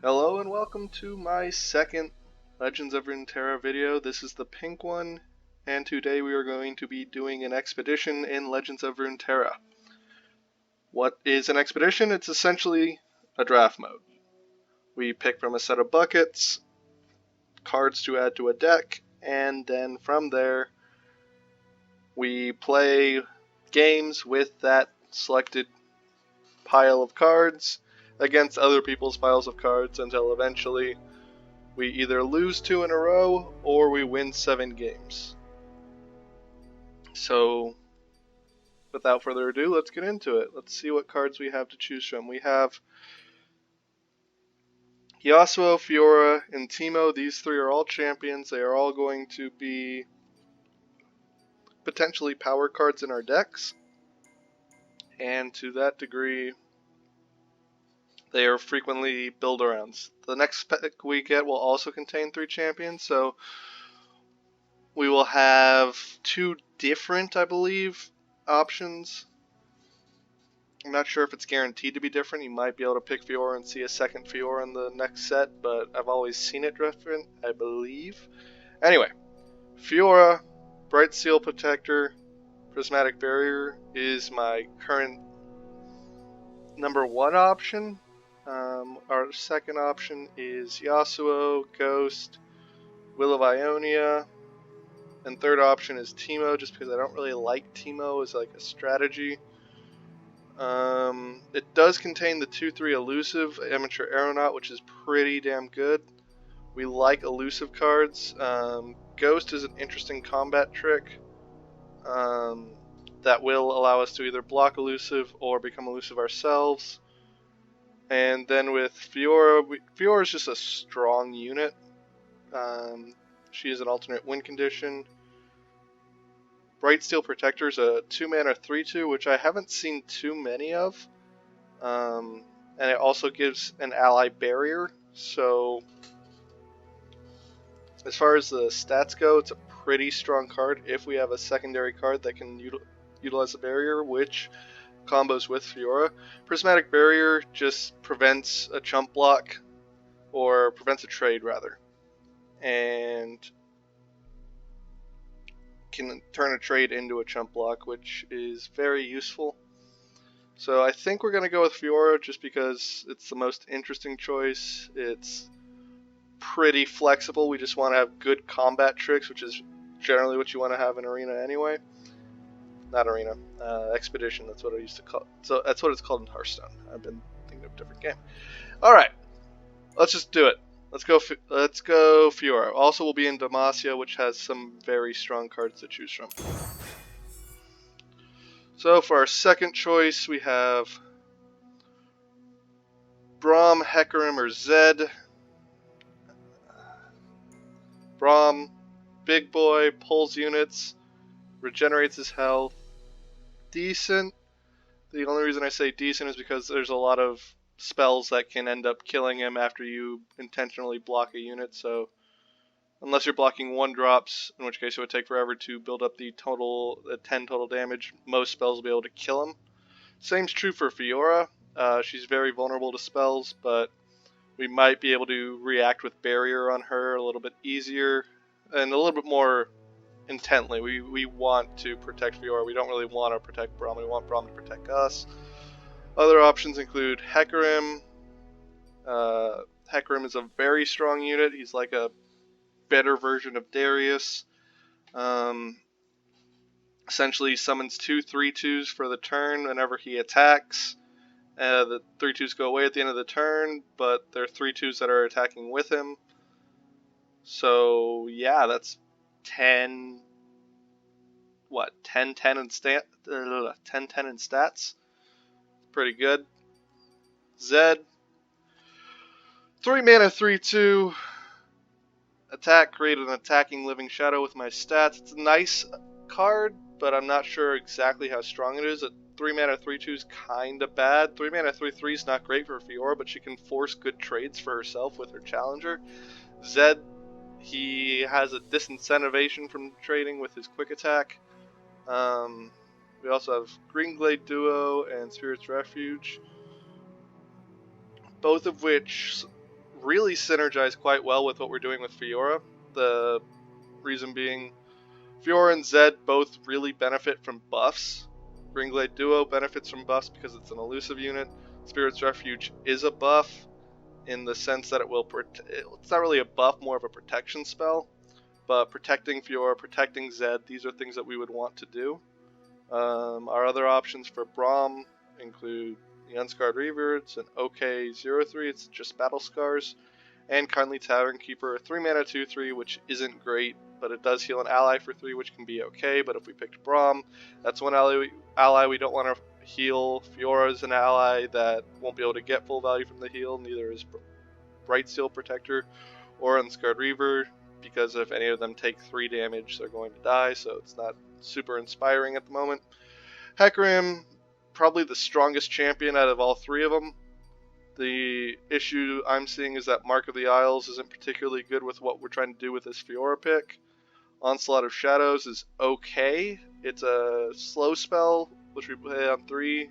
Hello and welcome to my second Legends of Runeterra video. This is the pink one, and today we are going to be doing an expedition in Legends of Runeterra. What is an expedition? It's essentially a draft mode. We pick from a set of buckets, cards to add to a deck, and then from there we play games with that selected pile of cards against other people's piles of cards until eventually we either lose 2 in a row or we win 7 games. So, without further ado, let's get into it. Let's see what cards we have to choose from. We have Yasuo, Fiora, and Teemo. These three are all champions. They are all going to be potentially power cards in our decks. And to that degree, they are frequently build-arounds. The next pick we get will also contain 3 champions, so we will have 2 different, I believe, options. I'm not sure if it's guaranteed to be different. You might be able to pick Fiora and see a second Fiora in the next set, but I've always seen it different, I believe. Anyway, Fiora, Bright Seal Protector, Prismatic Barrier is my current number 1 option. Our second option is Yasuo, Ghost, Will of Ionia, and third option is Teemo, just because I don't really like Teemo as like a strategy. It does contain the 2/3 elusive Amateur Aeronaut, which is pretty damn good. We like elusive cards. Ghost is an interesting combat trick that will allow us to either block elusive or become elusive ourselves. And then with Fiora, Fiora is just a strong unit. She is an alternate win condition. Bright Steel Protector is a 2-mana 3/2, which I haven't seen too many of. And it also gives an ally barrier. So, as far as the stats go, it's a pretty strong card if we have a secondary card that can utilize a barrier, which combos with Fiora. Prismatic Barrier just prevents a chump block, or prevents a trade rather, and can turn a trade into a chump block, which is very useful. So I think we're going to go with Fiora just because it's the most interesting choice. It's pretty flexible. We just want to have good combat tricks, which is generally what you want to have in Arena anyway. Not Arena, Expedition, that's what I used to call it. So that's what it's called in Hearthstone. I've been thinking of a different game. Alright, let's just do it. Let's go Fiora. Also, we'll be in Demacia, which has some very strong cards to choose from. So for our second choice, we have Braum, Hecarim, or Zed. Braum, big boy, pulls units, regenerates his health. Decent. The only reason I say decent is because there's a lot of spells that can end up killing him after you intentionally block a unit, so unless you're blocking 1-drops, in which case it would take forever to build up the 10 total damage, most spells will be able to kill him. Same's true for Fiora. She's very vulnerable to spells, but we might be able to react with barrier on her a little bit easier and a little bit more intently. We want to protect Fiora. We don't really want to protect Braum. We want Braum to protect us. Other options include Hecarim. Hecarim is a very strong unit. He's like a better version of Darius. Essentially summons 2 3/2s for the turn whenever he attacks. The 3/2s go away at the end of the turn, but they're 3/2s that are attacking with him. So yeah, that's 10 10 in 10 in stats. Pretty good. Zed, 3-mana 3/2. Attack, create an attacking living shadow with my stats. It's a nice card, but I'm not sure exactly how strong it is. A 3-mana 3/2 is kinda bad. 3-mana 3/3 is not great for Fiora, but she can force good trades for herself with her challenger. Zed, he has a disincentivation from trading with his quick attack. We also have Greenglade Duo and Spirit's Refuge, both of which really synergize quite well with what we're doing with Fiora. The reason being, Fiora and Zed both really benefit from buffs. Greenglade Duo benefits from buffs because it's an elusive unit. Spirit's Refuge is a buff in the sense that it will it's not really a buff, more of a protection spell. But protecting Fiora, protecting Zed, these are things that we would want to do. Our other options for Braum include the Unscarred Reaver, it's an OK03, it's just Battle Scars, and Kindly Tavern Keeper, 3 mana 2/3, which isn't great, but it does heal an ally for 3, which can be okay. But if we picked Braum, that's one ally we don't want to heal. Fiora is an ally that won't be able to get full value from the heal, neither is Brightsteel Protector or Unscarred Reaver, because if any of them take 3 damage, they're going to die, so it's not super inspiring at the moment. Hecarim, probably the strongest champion out of all 3 of them. The issue I'm seeing is that Mark of the Isles isn't particularly good with what we're trying to do with this Fiora pick. Onslaught of Shadows is okay. It's a slow spell, which we play on 3.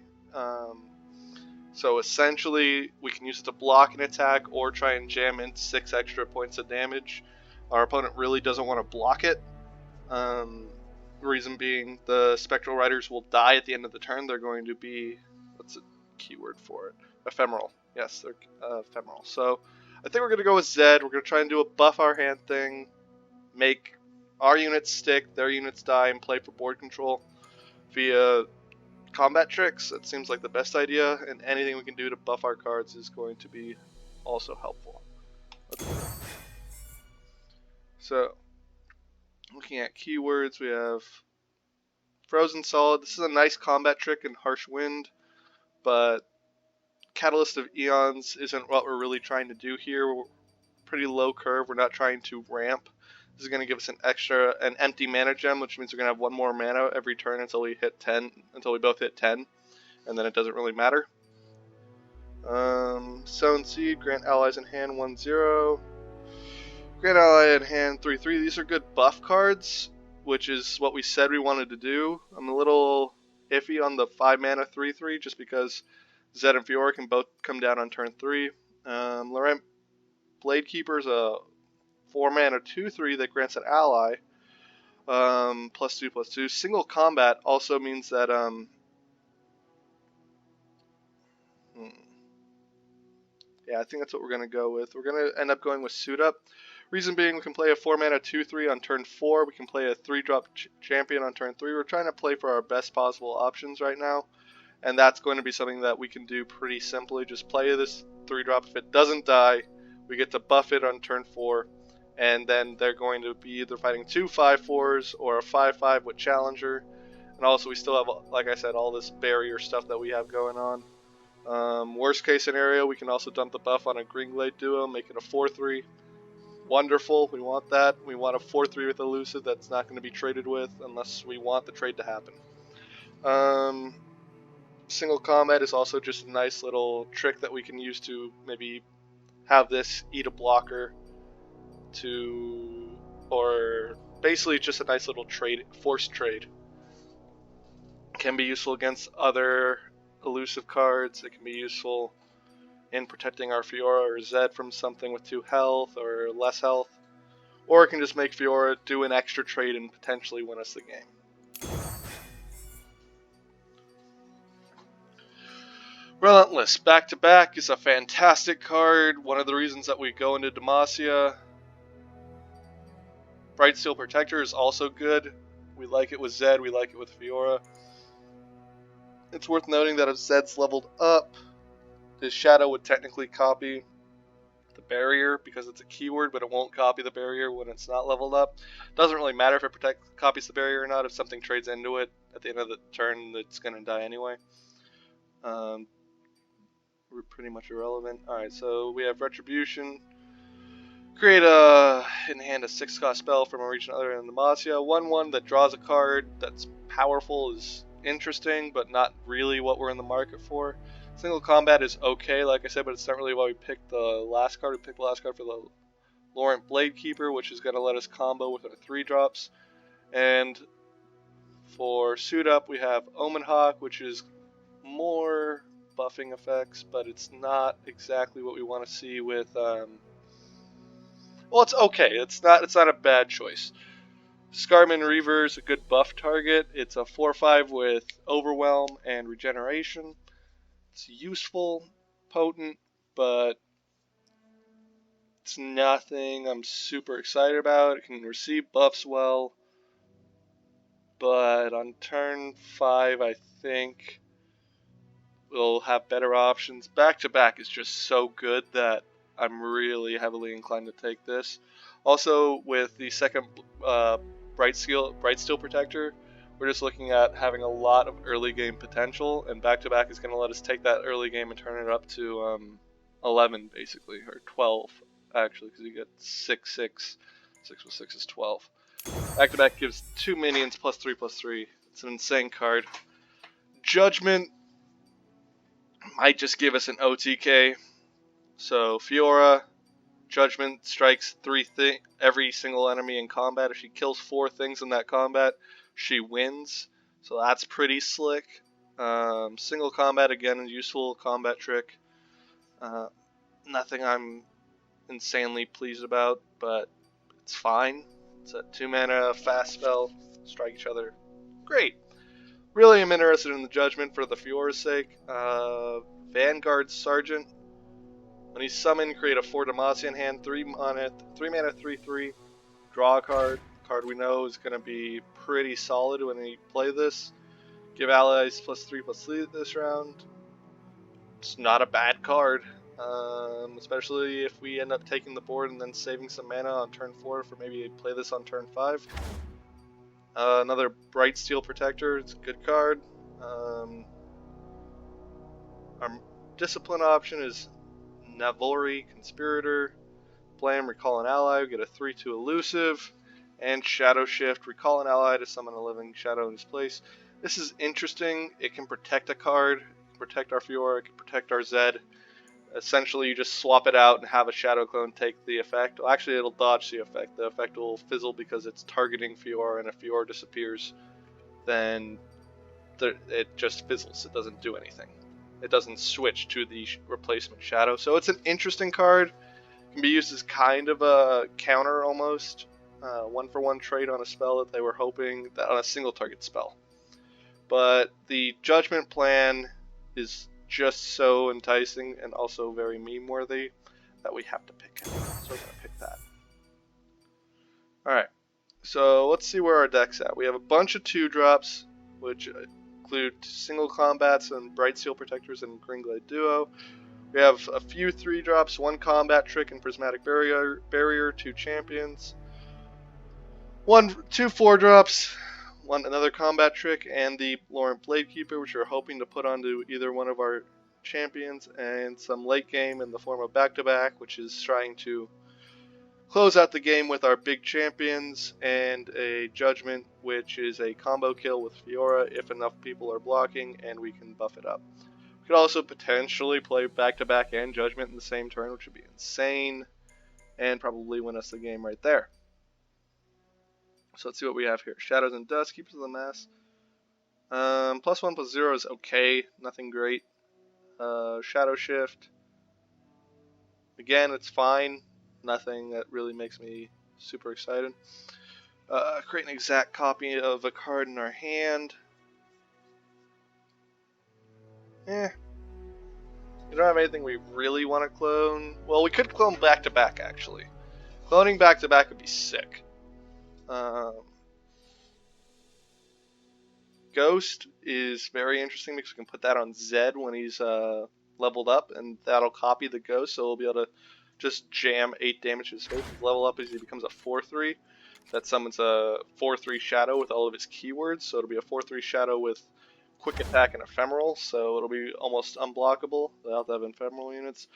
So essentially, we can use it to block an attack or try and jam in 6 extra points of damage. Our opponent really doesn't want to block it. Reason being, the Spectral Riders will die at the end of the turn. They're going to be, what's a keyword for it? Ephemeral. Yes, they're ephemeral. So I think we're going to go with Zed. We're going to try and do a buff our hand thing, make our units stick, their units die, and play for board control via combat tricks. That seems like the best idea, and anything we can do to buff our cards is going to be also helpful. So, looking at keywords, we have Frozen Solid. This is a nice combat trick in Harsh Wind, but Catalyst of Eons isn't what we're really trying to do here. We're pretty low curve. We're not trying to ramp. This is going to give us an empty mana gem, which means we're going to have 1 more mana every turn until we both hit 10, and then it doesn't really matter. Sown Seed, grant allies in hand 1/0. Grant ally in hand 3/3. These are good buff cards, which is what we said we wanted to do. I'm a little iffy on the 5 mana 3/3 just because Zed and Fiora can both come down on turn 3. Laurent Bladekeeper is a 4 mana 2/3 that grants an ally +2/+2. Single combat also means that yeah, I think that's what we're gonna go with. We're gonna end up going with Suit Up. Reason being, we can play a 4 mana 2/3 on turn 4. We can play a 3-drop champion on turn 3. We're trying to play for our best possible options right now, and that's going to be something that we can do pretty simply. Just play this 3-drop. If it doesn't die, we get to buff it on turn 4, and then they're going to be either fighting 2 5/4s or a 5/5 with Challenger. And also, we still have, like I said, all this barrier stuff that we have going on. Worst case scenario, we can also dump the buff on a Greenglade Duo, make it a 4/3. Wonderful, we want that. We want a 4/3 with Elusive that's not going to be traded with unless we want the trade to happen. Single combat is also just a nice little trick that we can use to maybe have this eat a blocker or basically just a nice little trade, forced trade. Can be useful against other elusive cards. It can be useful in protecting our Fiora or Zed from something with 2 health or less health, or it can just make Fiora do an extra trade and potentially win us the game. Relentless back to back is a fantastic card. One of the reasons that we go into Demacia. Brightsteel Protector is also good. We like it with Zed, we like it with Fiora. It's worth noting that if Zed's leveled up, his Shadow would technically copy the barrier because it's a keyword, but it won't copy the barrier when it's not leveled up. Doesn't really matter if it copies the barrier or not. If something trades into it at the end of the turn, it's going to die anyway. We're pretty much irrelevant. Alright, so we have Retribution. Create in hand a 6-cost spell from a region other than Demacia. 1/1 that draws a card that's powerful is interesting, but not really what we're in the market for. Single combat is okay, like I said, but it's not really why we picked the last card. We picked the last card for the Laurent Bladekeeper, which is going to let us combo with our 3-drops. And for Suit Up, we have Omen Hawk, which is more buffing effects, but it's not exactly what we want to see with, well, it's okay. It's not a bad choice. Scarman Reaver is a good buff target. It's a 4/5 with Overwhelm and Regeneration. It's useful, potent, but it's nothing I'm super excited about. It can receive buffs well, but on turn 5, I think we'll have better options. Back to back is just so good that I'm really heavily inclined to take this. Also, with the second Bright Steel Protector, we're just looking at having a lot of early game potential, and back to back is going to let us take that early game and turn it up to 11 basically, or 12 actually, because you get 6/6. 6 plus 6 is 12. Back to back gives 2 minions +3/+3. It's an insane card. Judgment might just give us an OTK. So Fiora, Judgment strikes every single enemy in combat. If she kills 4 things in that combat, she wins. So that's pretty slick. Single combat, again, a useful combat trick. Nothing I'm insanely pleased about, but it's fine. It's a 2 mana fast spell. Strike each other. Great. Really am interested in the Judgment for the Fiora's sake. Vanguard Sergeant. When he's summoned, create a 4 Demacia in hand, 3 mana, 3/3. Draw a card. Card we know is going to be pretty solid when we play this. Give allies +3/+3 this round. It's not a bad card, especially if we end up taking the board and then saving some mana on turn 4 for maybe play this on turn 5. Another Bright Steel Protector. It's a good card. Our discipline option is Navori Conspirator. Play him, recall an ally, we get a 3/2 elusive, and Shadow Shift, recall an ally to summon a living shadow in his place. This is interesting. It can protect a card, it can protect our Fiora, it can protect our Zed. Essentially, you just swap it out and have a Shadow Clone take the effect. Well, actually, it'll dodge the effect. The effect will fizzle because it's targeting Fiora, and if Fiora disappears, then it just fizzles. It doesn't do anything. It doesn't switch to the replacement Shadow. So it's an interesting card. It can be used as kind of a counter almost. 1-for-1 trade on a spell that they were hoping, that on a single target spell. But the Judgment plan is just so enticing and also very meme worthy that we have to pick it. So we're going to pick that. Alright, so let's see where our deck's at. We have a bunch of 2-drops, which include single combats and Bright Steel Protectors and Greenglade Duo. We have a few 3-drops, 1 combat trick and Prismatic Barrier, 2 champions. 2 4-drops, another combat trick, and the Laurent Bladekeeper, which we're hoping to put onto either one of our champions, and some late game in the form of back-to-back, which is trying to close out the game with our big champions, and a Judgment, which is a combo kill with Fiora if enough people are blocking, and we can buff it up. We could also potentially play back-to-back and Judgment in the same turn, which would be insane, and probably win us the game right there. So let's see what we have here. Shadows and Dust, Keepers of the Mass. +1/+0 is okay, nothing great. Shadow Shift. Again, it's fine. Nothing that really makes me super excited. Create an exact copy of a card in our hand. We don't have anything we really want to clone. Well, we could clone back-to-back, actually. Cloning back-to-back would be sick. Ghost is very interesting because we can put that on Zed when he's leveled up, and that'll copy the Ghost, so we'll be able to just jam 8 damage to his face. Level up as he becomes a 4/3. That summons a 4/3 Shadow with all of his keywords, so it'll be a 4/3 Shadow with quick attack and ephemeral, so it'll be almost unblockable without have ephemeral units.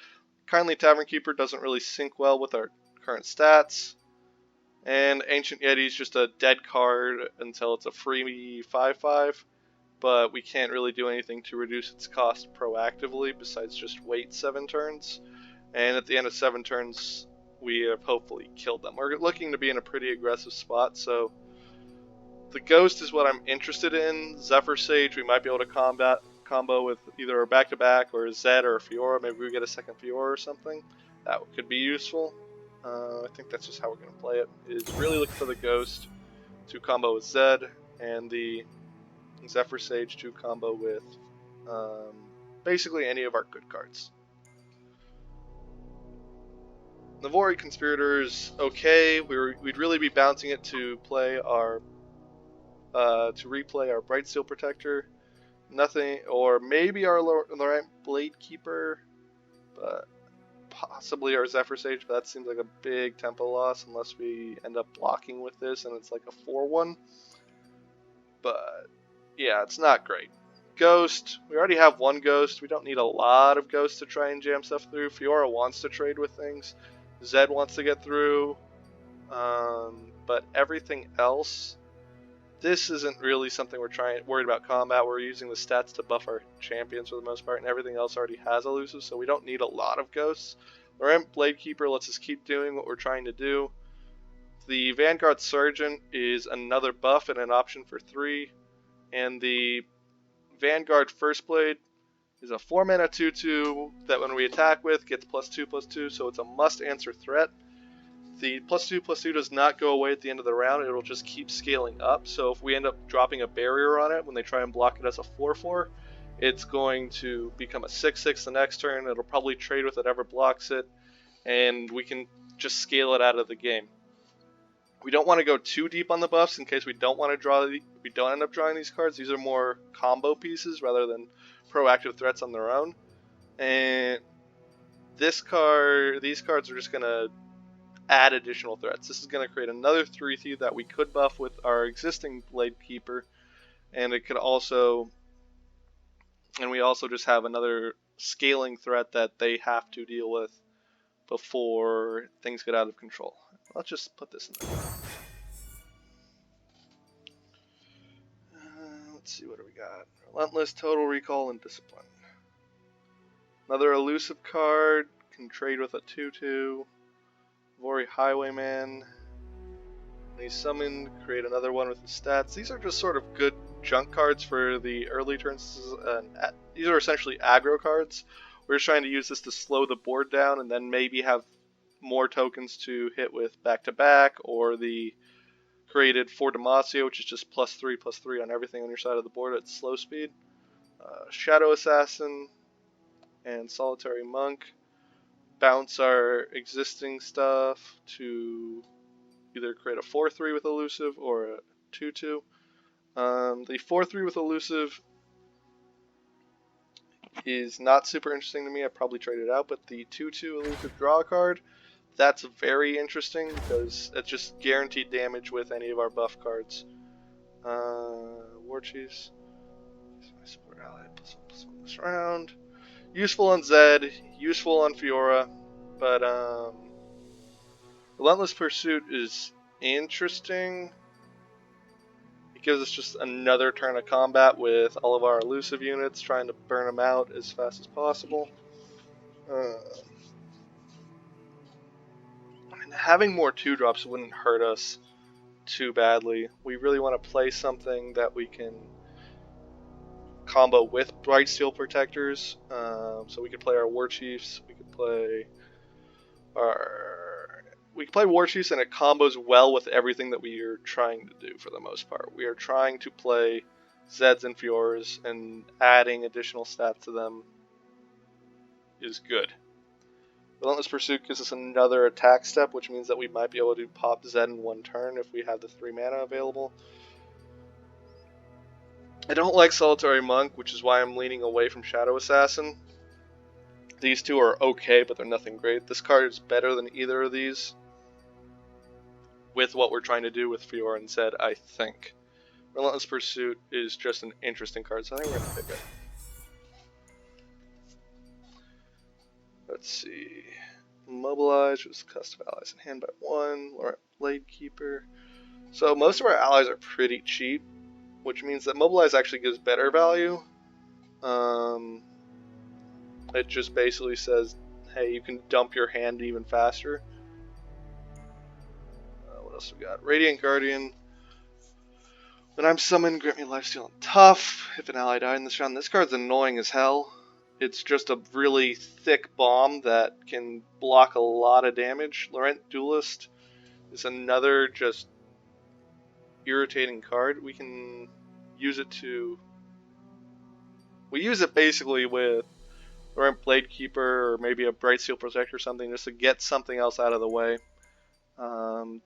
Kindly Tavern Keeper doesn't really sync well with our current stats. And Ancient Yeti is just a dead card until it's a free 5/5, but we can't really do anything to reduce its cost proactively besides just wait 7 turns. And at the end of 7 turns, we have hopefully killed them. We're looking to be in a pretty aggressive spot, so the Ghost is what I'm interested in. Zephyr Sage we might be able to combo with either a back-to-back or a Zed or a Fiora. Maybe we get a second Fiora or something. That could be useful. I think that's just how we're going to play it. Is really looking for the Ghost to combo with Zed, and the Zephyr Sage to combo with basically any of our good cards. Navori Conspirators, okay. We'd really be bouncing it to play our replay our Bright Steel Protector. Nothing, or maybe our Lorient Blade Keeper, but possibly our Zephyr Sage, but that seems like a big tempo loss unless we end up blocking with this and it's like a 4-1. But yeah, it's not great. Ghost, we already have one Ghost. We don't need a lot of Ghosts to try and jam stuff through. Fiora wants to trade with things. Zed wants to get through. But everything else, this isn't really something we're worried about combat. We're using the stats to buff our champions for the most part, and everything else already has elusive, so we don't need a lot of Ghosts. Lorient Blade Keeper lets us keep doing what we're trying to do. The Vanguard Sergeant is another buff and an option for 3, and the Vanguard First Blade is a 4-mana 2/2 that when we attack with gets +2/+2, so it's a must-answer threat. The +2/+2 does not go away at the end of the round, it'll just keep scaling up, so if we end up dropping a barrier on it when they try and block it as a 4/4, it's going to become a 6/6 the next turn, it'll probably trade with whatever blocks it, and we can just scale it out of the game. We don't want to go too deep on the buffs in case we don't want to we don't end up drawing these cards. These are more combo pieces rather than proactive threats on their own. And these cards are just going to add additional threats. This is going to create another 3/3 that we could buff with our existing Blade Keeper, and it could also, and we also just have another scaling threat that they have to deal with before things get out of control. Let's just put this in there. Let's see, what do we got? Relentless, Total Recall, and Discipline. Another elusive card, can trade with a 2/2. Vori Highwayman. When he's summoned, create another one with the stats. These are just sort of good junk cards for the early turns. These are essentially aggro cards. We're just trying to use this to slow the board down and then maybe have more tokens to hit with back-to-back, or the created for Demacia, which is just +3/+3 on everything on your side of the board at slow speed. Shadow Assassin and Solitary Monk. Bounce our existing stuff to either create a 4/3 with elusive or a 2/2. The 4/3 with elusive is not super interesting to me. I'd probably trade it out, but the 2/2 elusive draw card, that's very interesting because it's just guaranteed damage with any of our buff cards. War Chiefs. My support ally +1/+1 this round. Useful on Zed, useful on Fiora, but Relentless Pursuit is interesting. It gives us just another turn of combat with all of our elusive units, trying to burn them out as fast as possible. And having more 2-drops wouldn't hurt us too badly. We really want to play something that we can combo with Bright Steel Protectors. So we could play our War Chiefs, we could play War Chiefs, and it combos well with everything that we are trying to do for the most part. We are trying to play Zeds and Fioras, and adding additional stats to them is good. Relentless Pursuit gives us another attack step, which means that we might be able to pop Zed in one turn if we have the 3 mana available. I don't like Solitary Monk, which is why I'm leaning away from Shadow Assassin. These two are okay, but they're nothing great. This card is better than either of these with what we're trying to do with Fiora and Zed, I think. Relentless Pursuit is just an interesting card, so I think we're going to pick it. Let's see. Mobilize, which is custom allies in hand by 1. Lorient Blade Keeper. So most of our allies are pretty cheap, which means that Mobilize actually gives better value. It just basically says, hey, you can dump your hand even faster. What else we got? Radiant Guardian. When I'm summoned, grant me lifesteal and tough. If an ally died in this round, this card's annoying as hell. It's just a really thick bomb that can block a lot of damage. Laurent Duelist is another just irritating card. We can use it to... We use it basically with Laurent Bladekeeper or maybe a Bright Steel Protector or something just to get something else out of the way.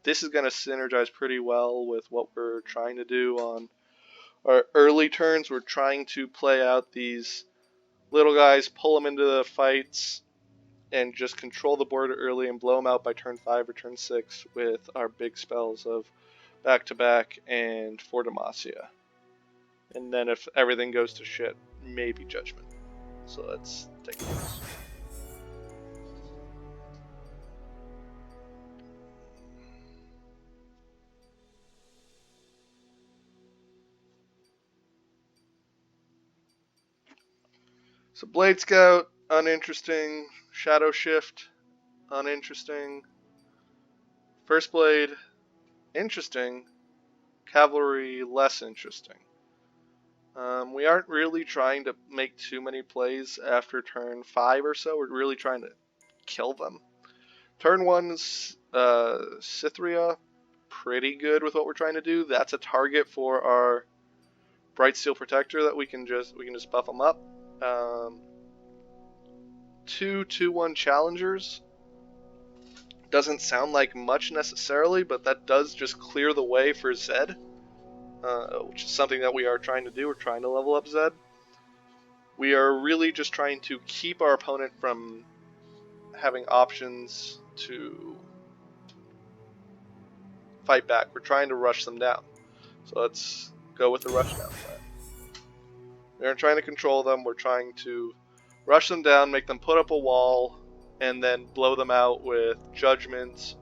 This is going to synergize pretty well with what we're trying to do on our early turns. We're trying to play out these little guys, pull them into the fights, and just control the board early and blow them out by turn 5 or turn 6 with our big spells of back-to-back and for Demacia. And then if everything goes to shit, maybe Judgment. So let's take this. So Blade Scout, uninteresting. Shadow Shift, uninteresting. First Blade, interesting. Cavalry, less interesting. We aren't really trying to make too many plays after turn 5 or so. We're really trying to kill them. Turn 1's Cythria, pretty good with what we're trying to do. That's a target for our Bright Steel Protector that we can just buff them up. 2/2/1 challengers doesn't sound like much necessarily, but that does just clear the way for Zed, which is something that we are trying to do. We're trying to level up Zed. We are really just trying to keep our opponent from having options to fight back. We're trying to rush them down. So let's go with the rush down plan. We're trying to control them. We're trying to rush them down, make them put up a wall, and then blow them out with Judgment,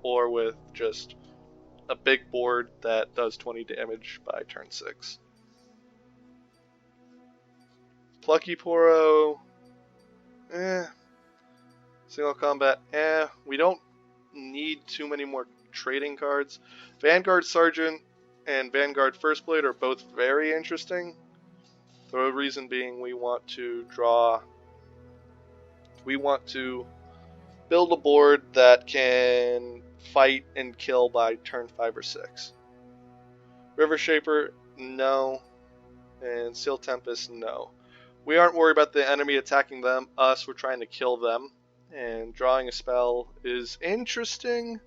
or with just a big board that does 20 damage by turn 6. Plucky Poro, Single combat, we don't need too many more trading cards. Vanguard Sergeant and Vanguard First Blade are both very interesting. The reason being we want to build a board that can fight and kill by turn 5 or 6. River Shaper, no. And Seal Tempest, no. We aren't worried about the enemy attacking us, we're trying to kill them. And drawing a spell is interesting,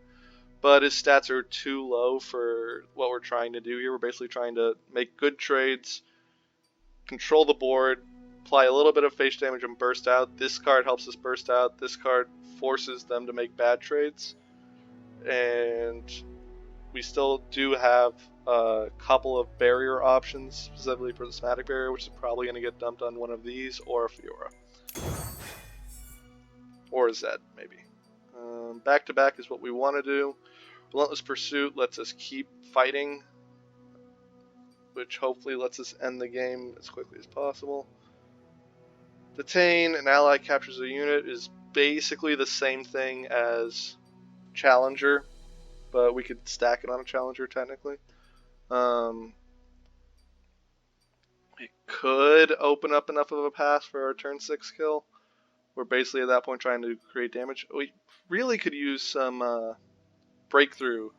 but his stats are too low for what we're trying to do here. We're basically trying to make good trades, control the board, apply a little bit of face damage and burst out. This card helps us burst out. This card forces them to make bad trades. And we still do have a couple of barrier options, specifically for the Somatic Barrier, which is probably going to get dumped on one of these, or a Fiora. Or a Zed, maybe. Back-to-back is what we want to do. Relentless Pursuit lets us keep fighting, which hopefully lets us end the game as quickly as possible. Detain, an ally captures a unit, is basically the same thing as Challenger, but we could stack it on a Challenger technically. It could open up enough of a path for our turn 6 kill. We're basically at that point trying to create damage. We really could use some breakthrough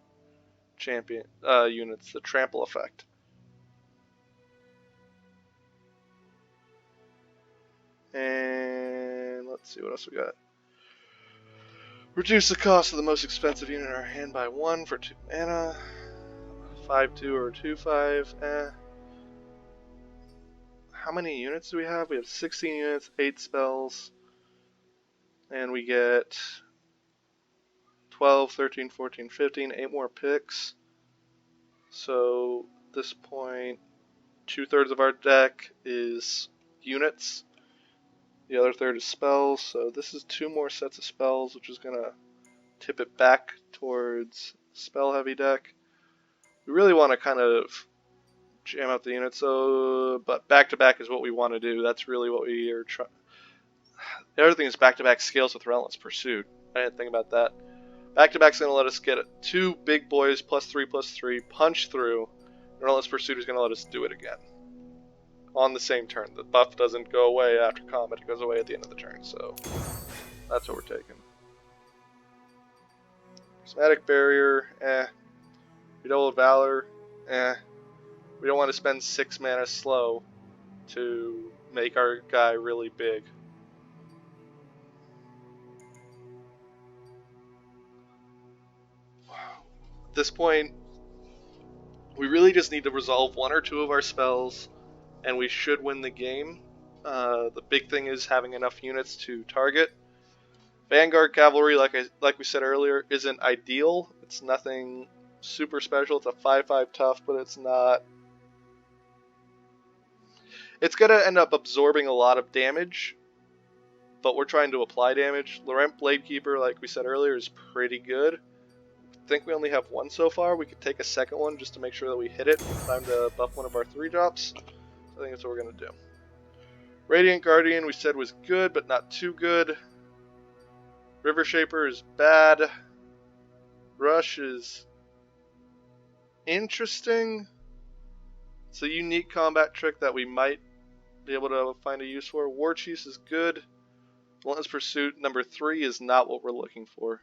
champion units, the trample effect. And let's see what else we got. Reduce the cost of the most expensive unit in our hand by 1 for 2 mana. 5/2 or 2/5. How many units do we have? We have 16 units, 8 spells. And we get 12, 13, 14, 15, 8 more picks. So at this point, 2/3 of our deck is units. The other third is spells, so this is 2 more sets of spells, which is going to tip it back towards spell-heavy deck. We really want to kind of jam out the units, but back-to-back is what we want to do. That's really what we are trying. The other thing is back-to-back scales with Relentless Pursuit. I didn't think about that. Back-to-back's going to let us get 2 big boys +3/+3 punch through. Relentless Pursuit is going to let us do it again. On the same turn. The buff doesn't go away after combat, it goes away at the end of the turn, so that's what we're taking. Prismatic Barrier, Redoubled Valor, We don't want to spend 6 mana slow to make our guy really big. At this point, we really just need to resolve 1 or 2 of our spells, and we should win the game. The big thing is having enough units to target. Vanguard Cavalry, like we said earlier, isn't ideal. It's nothing super special. It's a 5/5 tough, but it's not. It's going to end up absorbing a lot of damage, but we're trying to apply damage. Laurent Bladekeeper, like we said earlier, is pretty good. I think we only have 1 so far. We could take a second one just to make sure that we hit it. Time to buff one of our 3-drops. I think that's what we're going to do. Radiant Guardian we said was good, but not too good. River Shaper is bad. Rush is interesting. It's a unique combat trick that we might be able to find a use for. War Chiefs is good. Relentless Pursuit number 3 is not what we're looking for.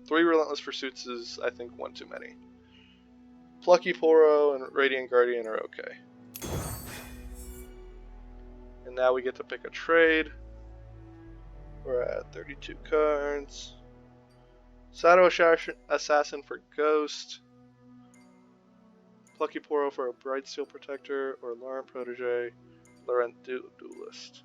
3 Relentless Pursuits is, I think, 1 too many. Plucky Poro and Radiant Guardian are okay. And now we get to pick a trade. We're at 32 cards. Shadow Assassin for Ghost. Plucky Poro for a Bright Steel Protector, or Laurent Protege, Laurent Duelist.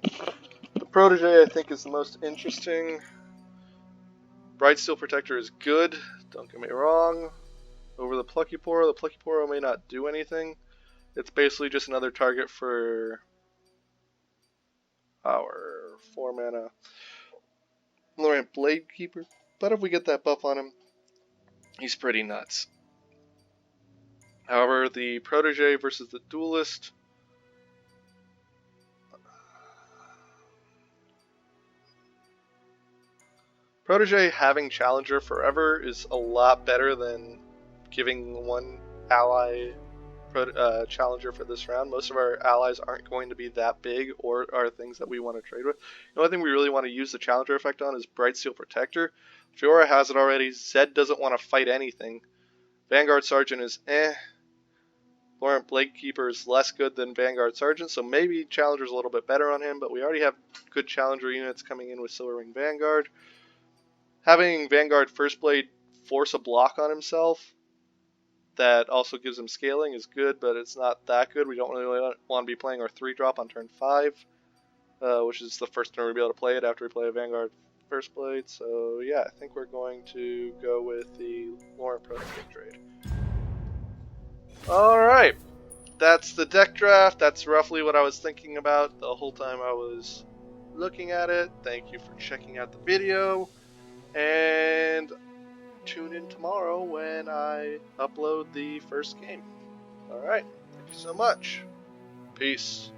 The Protege I think is the most interesting. Bright Steel Protector is good, don't get me wrong. Over the Plucky Poro may not do anything. It's basically just another target for our 4 mana Laurent Bladekeeper. But if we get that buff on him, he's pretty nuts. However, the Protege versus the Duelist. Protege having Challenger forever is a lot better than giving one ally Challenger for this round. Most of our allies aren't going to be that big or are things that we want to trade with. The only thing we really want to use the Challenger effect on is Bright Steel Protector. Fiora has it already. Zed doesn't want to fight anything. Vanguard Sergeant is Laurent Bladekeeper is less good than Vanguard Sergeant, so maybe Challenger's a little bit better on him, but we already have good Challenger units coming in with Silverwing Vanguard. Having Vanguard First Blade force a block on himself that also gives him scaling is good, but it's not that good. We don't really want to be playing our 3-drop on turn 5, which is the first turn we'll be able to play it after we play a Vanguard First Blade. So yeah, I think we're going to go with the Laurent Protege trade. Alright, that's the deck draft. That's roughly what I was thinking about the whole time I was looking at it. Thank you for checking out the video, and tune in tomorrow when I upload the first game. Alright, thank you so much. Peace.